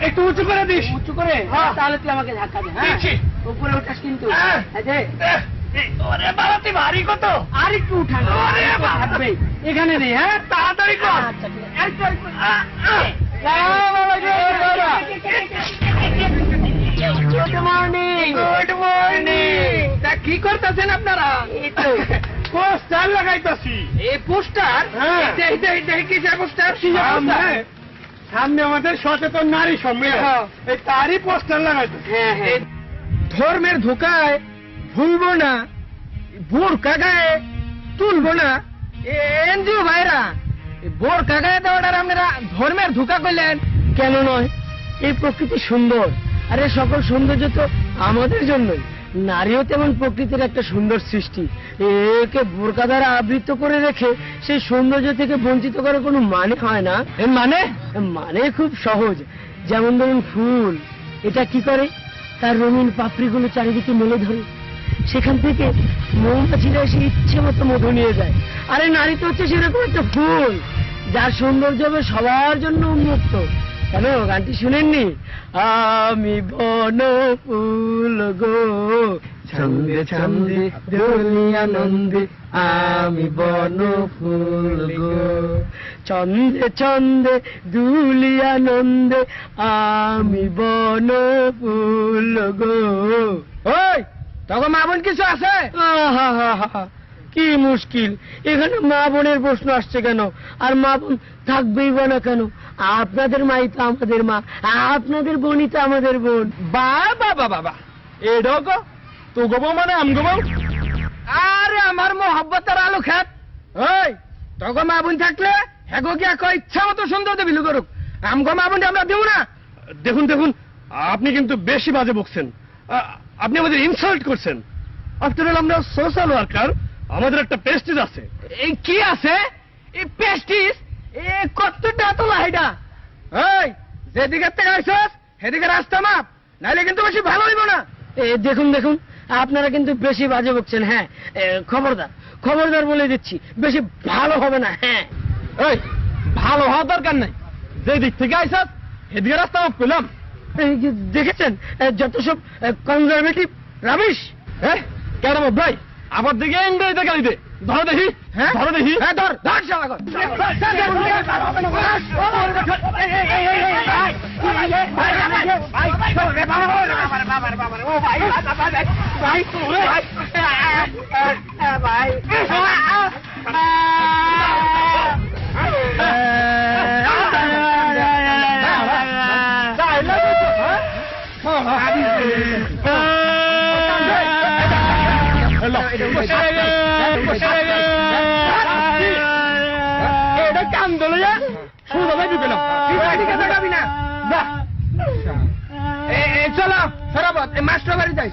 একটু উঁচু করে দিস। উঁচু করে? তাহলে তুই আমাকে ধাক্কা দে। হ্যাঁ, উপরে উঠাস কিন্তু। ওরে বাবা, তুই ভারী কত? আর একটু উঠান, থাকবে এখানে নেই। হ্যাঁ, তাড়াতাড়ি কর। আচ্ছা, ঠিক আছে। Good morning. Good morning. তা কি করতেছেন আপনারা? পোস্টার লাগাইতেছি। এই পোস্টার? কিসের পোস্টার? সামনে আমাদের সচেতন নারী সম্মেলন, এই তারই পোস্টার লাগাইতেছি। ধর্মের ধোকায় ভুলবো না, বোরকা গায়ে তুলবো না। এনজিও ভাইরা, বোরকা গায়ে দেওয়াটার আপনারা ধর্মের ধোকা করলেন কেন? নয়, এই প্রকৃতি সুন্দর, আরে সকল সৌন্দর্য তো আমাদের জন্যই। নারীও তেমন প্রকৃতির একটা সুন্দর সৃষ্টি। একে বোরকা দ্বারা আবৃত করে রেখে সেই সৌন্দর্য থেকে বঞ্চিত করার কোনো মানে হয় না। মানে খুব সহজ। যেমন ধরুন ফুল, এটা কি করে? তার রঙিন পাপড়িগুলো চারিদিকে মেলে ধরে, সেখান থেকে মৌমাছিরা এসে ইচ্ছে মতো মধু নিয়ে যায়। আরে নারী তো হচ্ছে সেরকম একটা ফুল, যার সৌন্দর্য হবে সবার জন্য উন্মুক্ত। কেন গানটি শুনেননি? আমি বন ফুল গো, ছন্দে ছন্দে দোলি আনন্দে, আমি বন ফুল গো, ছন্দে ছন্দে দুলি আনন্দে, আমি বন ফুল গো। ওই তখন মা বোন কিছু আছে? কি মুশকিল, এখানে মা বোনের প্রশ্ন আসছে কেন? আর মা বোন থাকবেই বা না কেন? আপনাদের মাই তো আমাদের মা, আপনাদের বোনই তো আমাদের বোন। বাবা বাবা, এডো গো তো গো মানে আম গো। আরে আমার মোহাব্বতের আলো খেত। ওই তখন মা বোন থাকলে হেগো কি এক ইচ্ছা মতো সুন্দর বিলু করুক, আমগো মা বোন আমরা দেব না। দেখুন দেখুন, আপনি কিন্তু বেশি বাজে বকছেন, আপনি আমাদের ইনসাল্ট করছেন। আফটার অল আমরা সোশ্যাল ওয়ার্কার, আমাদের একটা প্রেস্টিজ আছে। এই কি আছে? এই প্রেস্টিজ কতটা তো লাইডা। এই যেদিকে থেকে আইছস সেদিকে রাস্তা মাপ, নাইলে কিন্তু বেশি ভালো হইব না। দেখুন দেখুন, আপনারা কিন্তু বেশি বাজে বকছেন। হ্যাঁ, খবরদার খবরদার বলে দিচ্ছি, বেশি ভালো হবে না। হ্যাঁ, এই ভালো হওয়ার দরকার নাই, যে দিক থেকে আইছস সেদিকে রাস্তা মাপ পেলাম। দেখেছেন যত সব কনজারভেটিভ রাবিশ। হ্যাঁ কেন ভাই, আবার দিকে ইংরেজিতে গালি দে। ধরো দেখি। হ্যাঁ ধরো দেখি। হ্যাঁ ধর ধর শালা কর। এটা কাম দলে শুধু ভাই ঢুকেলাম। চলো সরাবত মাস্টার বাড়ি যাই।